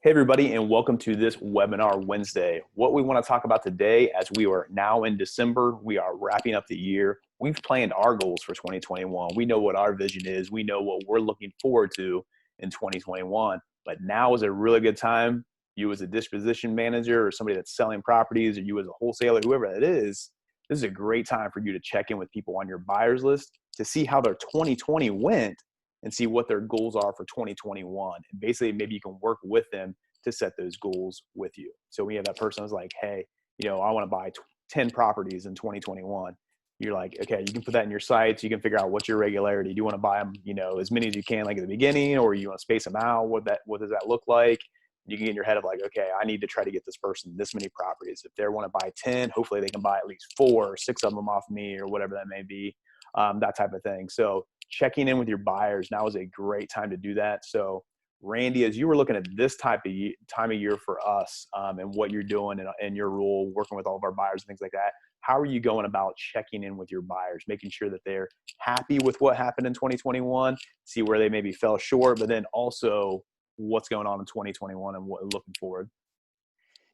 Hey, everybody, and welcome to this webinar Wednesday. What we want to talk about today, as we are now in December, we are wrapping up the year. We've planned our goals for 2021. We know what our vision is. We know what we're looking forward to in 2021. But now is a really good time. You as a disposition manager or somebody that's selling properties, or you as a wholesaler, whoever that is, this is a great time for you to check in with people on your buyers list to see how their 2020 went and see what their goals are for 2021. And basically, maybe you can work with them to set those goals with you. So we have that person who's like, hey, I want to buy 10 properties in 2021. You're like, okay, you can put that in your sites. You can figure out what's your regularity. Do you want to buy them, as many as you can, like at the beginning, or you want to space them out? What does that look like? You can get in your head of like, okay, I need to try to get this person this many properties. If they want to buy 10, hopefully they can buy at least 4 or 6 of them off me or whatever that may be, that type of thing. So checking in with your buyers now is a great time to do that. So Randy, as you were looking at this time of year for us, and what you're doing in your role, working with all of our buyers and things like that, how are you going about checking in with your buyers, making sure that they're happy with what happened in 2021, see where they maybe fell short, but then also what's going on in 2021 and what looking forward?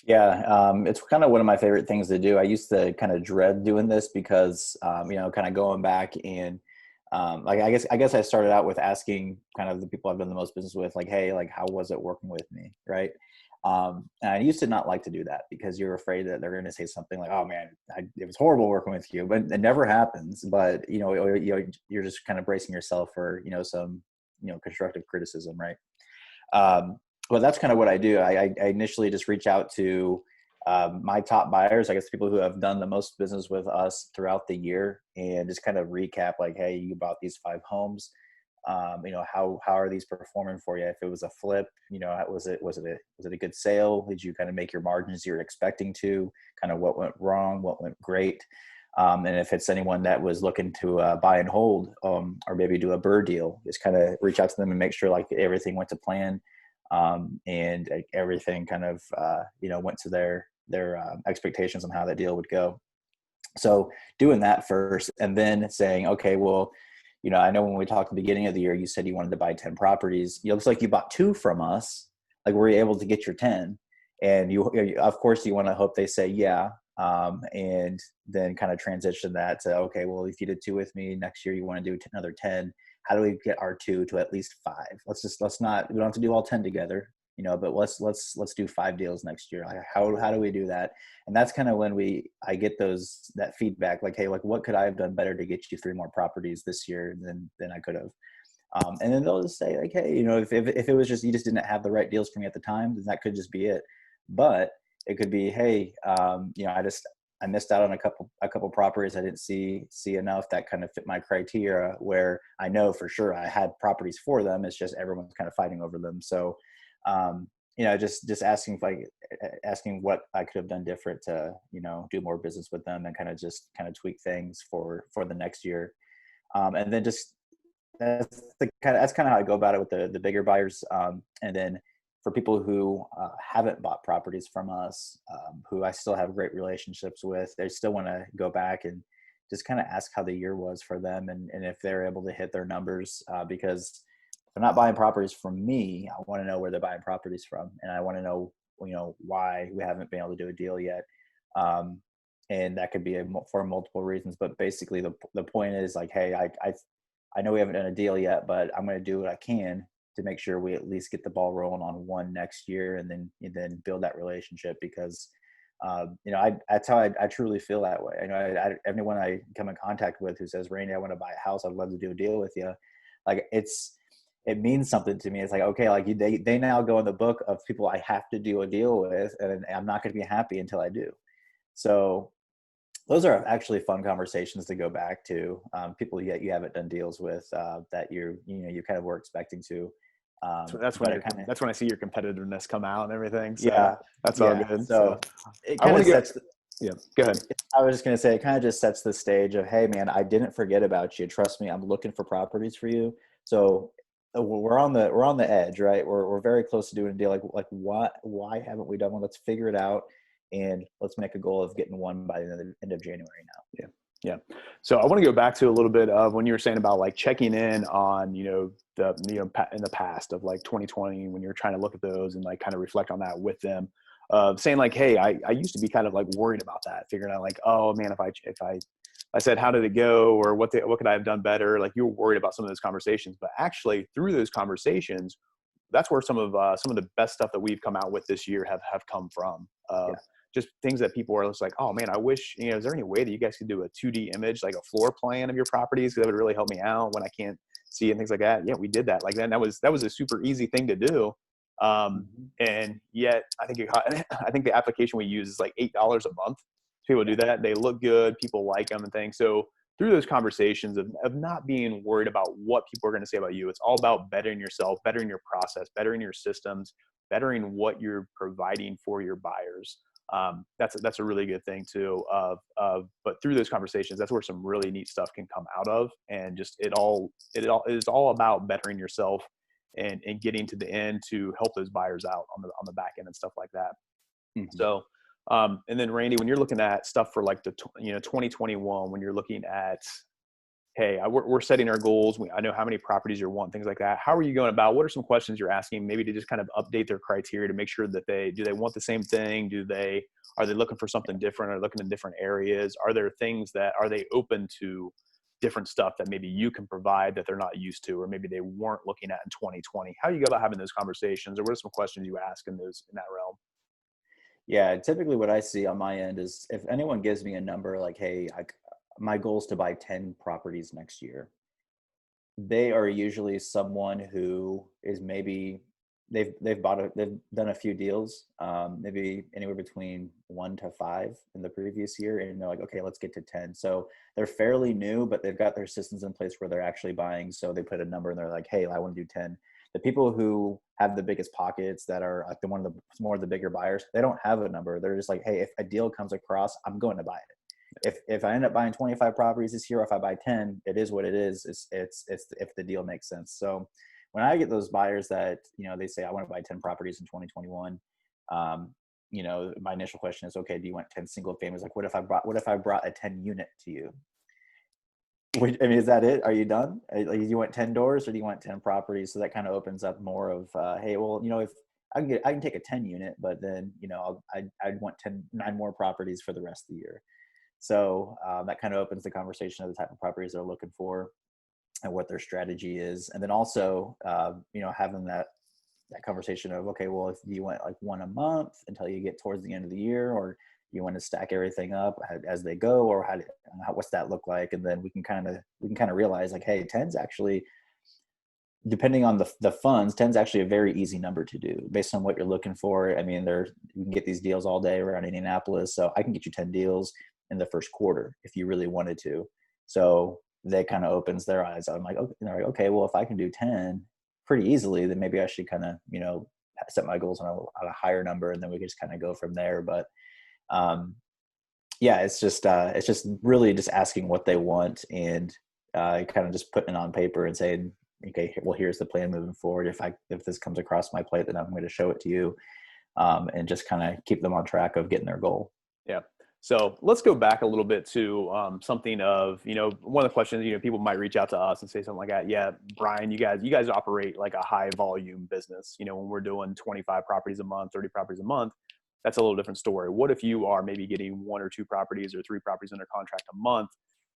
Yeah, it's kind of one of my favorite things to do. I used to kind of dread doing this because, kind of going back and like I guess I started out with asking kind of the people I've done the most business with, like, hey, like, how was it working with me, right? And I used to not like to do that because you're afraid that they're going to say something like, "Oh man, it was horrible working with you," but it never happens. But you're just kind of bracing yourself for some constructive criticism, right? Well, that's kind of what I do. I initially just reach out to my top buyers, I guess people who have done the most business with us throughout the year, and just kind of recap like, hey, you bought these 5 homes. How are these performing for you? If it was a flip, was it a good sale? Did you kind of make your margins you're expecting to? Kind of what went wrong, what went great? And if it's anyone that was looking to buy and hold, or maybe do a bird deal, just kind of reach out to them and make sure like everything went to plan, and everything kind of went to their expectations on how that deal would go. So doing that first, and then saying, okay, well, I know when we talked at the beginning of the year, you said you wanted to buy 10 properties. It looks like you bought 2 from us. Like, were you able to get your 10? And of course, you want to hope they say yeah, and then kind of transition that to, okay, well, if you did 2 with me next year, you want to do another 10. How do we get our 2 to at least 5? Let's not, we don't have to do all 10 together, but let's do 5 deals next year. Like, how do we do that? And that's kind of when I get that feedback, like, hey, like, what could I have done better to get you 3 more properties this year than I could have? And then they'll just say like, hey, if it was just, you just didn't have the right deals for me at the time, then that could just be it. But it could be, hey, I missed out on a couple properties. I didn't see enough that kind of fit my criteria, where I know for sure I had properties for them. It's just everyone's kind of fighting over them. So, just asking what I could have done different to, do more business with them, and kind of tweak things for the next year. And then just, that's kind of how I go about it with the bigger buyers. And then for people who haven't bought properties from us, who I still have great relationships with, they still want to go back and just kind of ask how the year was for them, and if they're able to hit their numbers, because if they're not buying properties from me, I want to know where they're buying properties from, and I want to know, why we haven't been able to do a deal yet. And that could be for multiple reasons, but basically the point is like, hey, I know we haven't done a deal yet, but I'm going to do what I can to make sure we at least get the ball rolling on one next year, and then build that relationship, because that's how I truly feel that way. Anyone I come in contact with who says, Randy, I want to buy a house, I'd love to do a deal with you. Like, it means something to me. It's like, okay, like they now go in the book of people I have to do a deal with, and I'm not going to be happy until I do. So those are actually fun conversations to go back to, people yet you haven't done deals with, that you kind of were expecting to. So that's when I see your competitiveness come out and everything. So Yeah, that's all yeah. good. So it I kind want of to get, sets. yeah, go ahead. I was just gonna say, it kind of just sets the stage of, hey man, I didn't forget about you. Trust me, I'm looking for properties for you. So we're on the edge, right? We're very close to doing a deal. Like why haven't we done one? Let's figure it out, and let's make a goal of getting one by the end of January now. Yeah. Yeah. So I want to go back to a little bit of when you were saying about like checking in on, in the past of like 2020, when you're trying to look at those and like kind of reflect on that with them, saying like, hey, I used to be kind of like worried about that, figuring out like, oh man, if I said, how did it go? Or what could I have done better? Like you were worried about some of those conversations, but actually through those conversations, that's where some of the best stuff that we've come out with this year have come from. Yeah. Just things that people are just like, oh man, I wish, is there any way that you guys could do a 2D image, like a floor plan of your properties? Because that would really help me out when I can't see and things like that. Yeah, we did that. Like then that was a super easy thing to do. Hmm. And yet I think the application we use is like $8 a month. People Yeah. do that. They look good. People like them and things. So through those conversations of not being worried about what people are going to say about you, it's all about bettering yourself, bettering your process, bettering your systems, bettering what you're providing for your buyers. That's a really good thing too. But through those conversations, that's where some really neat stuff can come out of, and just it is all about bettering yourself and getting to the end to help those buyers out on the back end and stuff like that. Hmm. So, and then Randy, when you're looking at stuff for like 2021, when you're looking at, hey, we're setting our goals. I know how many properties you want, things like that. How are you going about? What are some questions you're asking, maybe to just kind of update their criteria to make sure that do they want the same thing? Are they looking for something different? Are they looking in different areas? Are they open to different stuff that maybe you can provide that they're not used to, or maybe they weren't looking at in 2020? How do you go about having those conversations, or what are some questions you ask in that realm? Yeah, typically what I see on my end is if anyone gives me a number like, hey, my goal is to buy 10 properties next year, they are usually someone who is maybe they've done a few deals, maybe anywhere between 1 to 5 in the previous year, and they're like, okay, let's get to 10. So they're fairly new, but they've got their systems in place where they're actually buying. So they put a number and they're like, hey, I want to do 10. The people who have the biggest pockets, that are like the more of the bigger buyers, they don't have a number. They're just like, hey, if a deal comes across, I'm going to buy it. If I end up buying 25 properties this year, or if I buy 10, it is what it is. It's if the deal makes sense. So when I get those buyers that, they say I want to buy 10 properties in 2021, my initial question is, okay, do you want 10 single families? Like, what if I brought a 10 unit to you? I mean, is that it? Are you done? Like, do you want 10 doors, or do you want 10 properties? So that kind of opens up more of, hey, well, if I can take a 10 unit, but then, I'd want 9 more properties for the rest of the year. So that kind of opens the conversation of the type of properties they're looking for and what their strategy is. And then also, having that conversation of, okay, well, if you want like one a month until you get towards the end of the year, or you want to stack everything up as they go, or what's that look like? And then we can kind of realize like, hey, 10's actually, depending on the funds, 10's actually a very easy number to do based on what you're looking for. I mean, you can get these deals all day around Indianapolis. So I can get you 10 deals in the first quarter if you really wanted to. So that kind of opens their eyes. I'm like, okay, they're like, okay, well, if I can do 10 pretty easily, then maybe I should kind of, set my goals on a higher number, and then we can just kind of go from there. But yeah, it's just really just asking what they want, and kind of just putting it on paper and saying, okay, well, here's the plan moving forward. If this comes across my plate, then I'm going to show it to you, and just kind of keep them on track of getting their goal. Yeah. So let's go back a little bit to something of, one of the questions, people might reach out to us and say something like that. Yeah, Brian, you guys operate like a high volume business. When we're doing 25 properties a month, 30 properties a month, that's a little different story. What if you are maybe getting 1 or 2 properties or 3 properties under contract a month,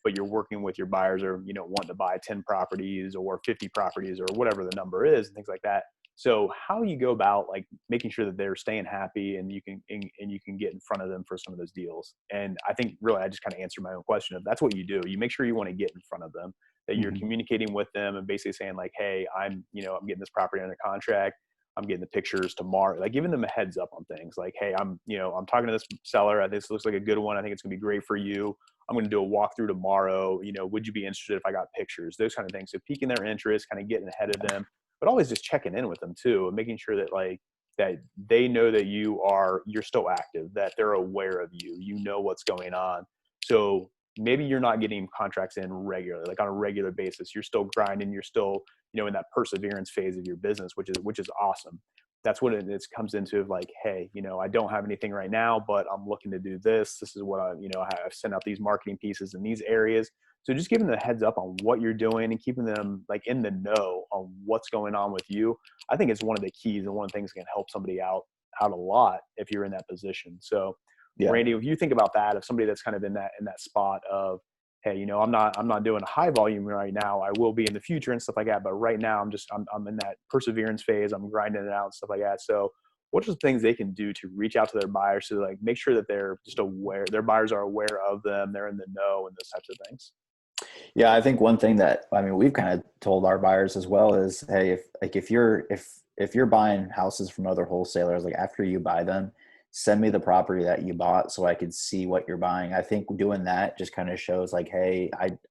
but you're working with your buyers, or, wanting to buy 10 properties or 50 properties or whatever the number is and things like that. So how you go about like making sure that they're staying happy and you can get in front of them for some of those deals. And I think really I just kind of answered my own question of that's what you do. You make sure you want to get in front of them, that you're Mm-hmm. communicating with them and basically saying like, hey, I'm getting this property under contract. I'm getting the pictures tomorrow, like giving them a heads up on things like, hey, I'm talking to this seller. This looks like a good one. I think it's gonna be great for you. I'm going to do a walkthrough tomorrow. Would you be interested if I got pictures? Those kind of things. So piquing their interest, kind of getting ahead of them, but always just checking in with them too, and making sure that that they know that you're still active, that they're aware of you, what's going on. So maybe you're not getting contracts in regularly, like on a regular basis. You're still grinding. You're still, in that perseverance phase of your business, which is awesome. that's what it comes into of like, hey, I don't have anything right now, but I'm looking to do this. This is what I've sent out these marketing pieces in these areas. So just giving them a heads up on what you're doing and keeping them like in the know on what's going on with you, I think it's one of the keys and one of the things that can help somebody out a lot if you're in that position. So Yeah. Randy, if you think about that, if somebody that's kind of in that spot of, hey, I'm not doing a high volume right now. I will be in the future and stuff like that. But right now I'm in that perseverance phase. I'm grinding it out and stuff like that. So what are the things they can do to reach out to their buyers to like make sure that they're just aware, their buyers are aware of them, they're in the know and those types of things? Yeah, I think one thing that, I mean, we've kind of told our buyers as well is, hey, if you're buying houses from other wholesalers, like after you buy them, send me the property that you bought so I could see what you're buying. I think doing that just kind of shows like, hey,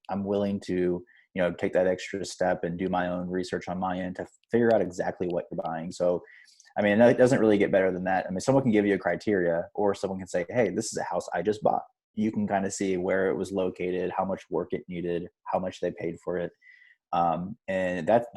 I'm willing to, take that extra step and do my own research on my end to figure out exactly what you're buying. So, I mean, it doesn't really get better than that. I mean, someone can give you a criteria, or someone can say, hey, this is a house I just bought. You can kind of see where it was located, how much work it needed, how much they paid for it. And that's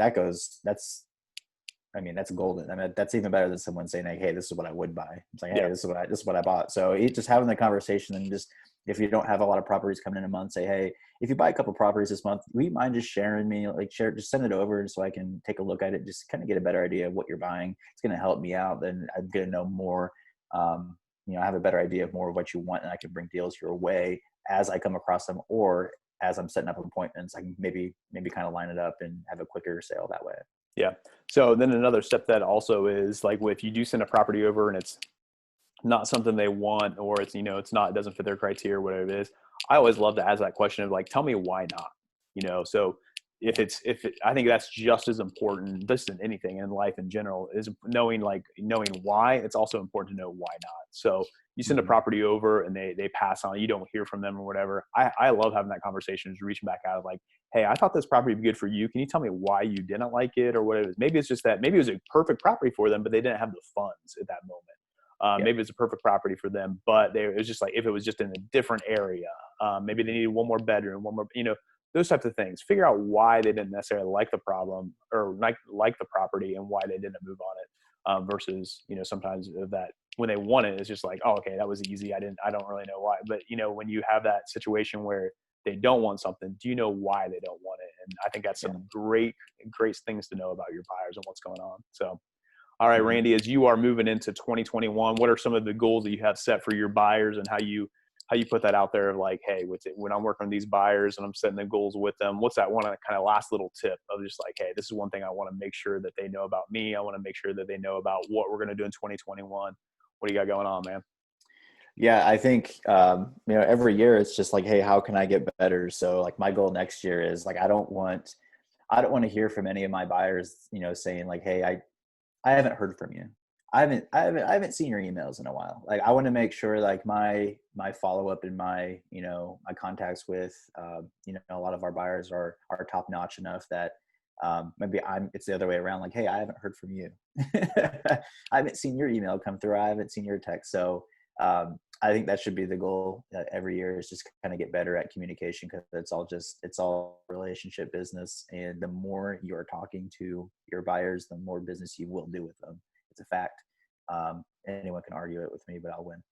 golden. I mean, that's even better than someone saying like, hey, this is what I would buy. It's like, hey, Yeah. this is what I bought. So just having the conversation, and just, if you don't have a lot of properties coming in a month, say, hey, if you buy a couple properties this month, will you mind just sharing me, just send it over so I can take a look at it, just kind of get a better idea of what you're buying. It's going to help me out. Then I'm going to know more, I have a better idea of more of what you want, and I can bring deals your way as I come across them, or as I'm setting up appointments, I can maybe kind of line it up and have a quicker sale that way. Yeah. So then another step that also is like, if you do send a property over and it's not something they want, or it's, it doesn't fit their criteria, whatever it is, I always love to ask that question of like, tell me why not, so I think that's just as important, this than anything in life in general, is knowing why. It's also important to know why not. So you send a Mm-hmm. property over and they pass on, you don't hear from them or whatever. I love having that conversation, just reaching back out of like, hey, I thought this property would be good for you. Can you tell me why you didn't like it or what it is? Maybe it's just that maybe it was a perfect property for them, but they didn't have the funds at that moment. Yeah. Maybe it's a perfect property for them, but it was just like, if it was just in a different area, maybe they needed one more bedroom, one more, those types of things. Figure out why they didn't necessarily like the problem or like the property, and why they didn't move on it. Versus, sometimes that when they want it, it's just like, oh, okay, that was easy. I don't really know why. But, when you have that situation where they don't want something, do you know why they don't want it? And I think that's Yeah. some great things to know about your buyers and what's going on. So, all right, Mm-hmm. Randy, as you are moving into 2021, what are some of the goals that you have set for your buyers, and how you put that out there of like, hey, when I'm working on these buyers and I'm setting the goals with them, what's that one kind of last little tip of just like, hey, this is one thing I want to make sure that they know about me. I want to make sure that they know about what we're going to do in 2021. What do you got going on, man? Yeah, I think, every year it's just like, hey, how can I get better? So like my goal next year is like, I don't want to hear from any of my buyers, saying like, hey, I haven't heard from you. I haven't seen your emails in a while. Like, I want to make sure like my follow up and my, my contacts with, a lot of our buyers are top notch enough that, maybe it's the other way around. Like, hey, I haven't heard from you. I haven't seen your email come through. I haven't seen your text. So, I think that should be the goal every year, is just kind of get better at communication, because it's all relationship business. And the more you're talking to your buyers, the more business you will do with them. It's a fact. Anyone can argue it with me, but I'll win.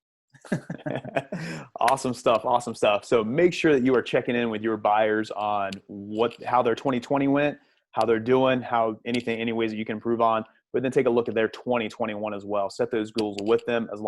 Awesome stuff. Awesome stuff. So make sure that you are checking in with your buyers on how their 2020 went, how they're doing, any ways that you can improve on, but then take a look at their 2021 as well. Set those goals with them, as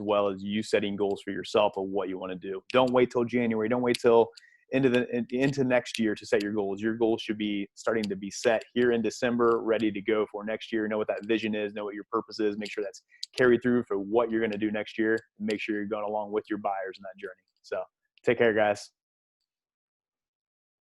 well as you setting goals for yourself of what you want to do. Don't wait till January. Don't wait till into next year to set your goals. Your goals should be starting to be set here in December, ready to go for next year. Know what that vision is, know what your purpose is, make sure that's carried through for what you're going to do next year. Make sure you're going along with your buyers in that journey. So take care, guys.